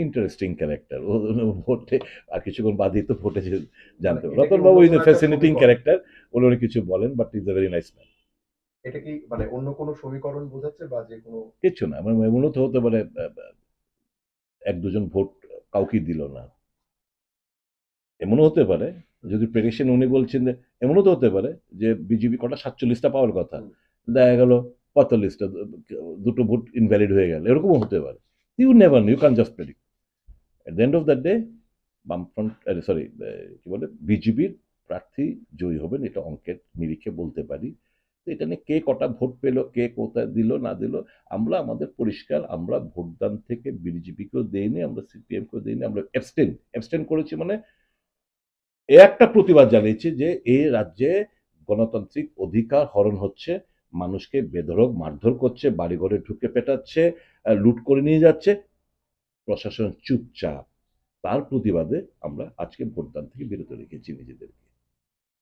Interesting character ও। ভোটে আর কিছুক্ষণ বাদই তো ভোটে মানে জানতে পারবো। এটা কি রতনবাবু অন্য ইজ কোনো এ একটা ফ্যাসিনেটিং সমীকরণ? ক্যারেক্টার, উনি কিছু বলেন, but is a very nice man. এটা কি মানে অন্য কোনো সমীকরণ বোঝাচ্ছে বা যে কোনো? কিছু না, মানে এমনও তো হতে পারে এক দুজন ভোট কাউকে দিল না, এমনও হতে পারে, যদি প্রেডিকশন উনি বলছেন যে এমনও তো হতে পারে যে বিজেপি কটা 47টা পাওয়ার কথা, হুম। দেখা গেল 45টা, দুটো ভোট ইনভ্যালিড হয়ে গেল, এরকমও হতে পারে। You never you can just predict. At the end of the day বামফ্রন্ট, সরি, কি বলে, বিজেপির প্রার্থী জয়ী হবেন, এটা অঙ্কের নিরিখে বলতে পারি। তো এটা নিয়ে কে কটা ভোট পেল, কে কোথায় দিল না দিল, আমরা আমাদের পরিষ্কার, আমরা ভোটদান থেকে বিজেপিকেও দেইনি, আমরা সিপিএমকেও দেইনি, আমরা অ্যাবস্টেন করেছি, মানে এ একটা প্রতিবাদ জানিয়েছে যে এই রাজ্যে গণতান্ত্রিক অধিকার হরণ হচ্ছে, মানুষকে বেধড়ক মারধর করছে, বাড়িঘরে ঢুকে পেটাচ্ছে, লুট করে নিয়ে যাচ্ছে, প্রশাসন চুপচাপ। তার প্রতিবাদে আমরা আজকে ভোটদান থেকে বিরত রেখেছি নিজেদের।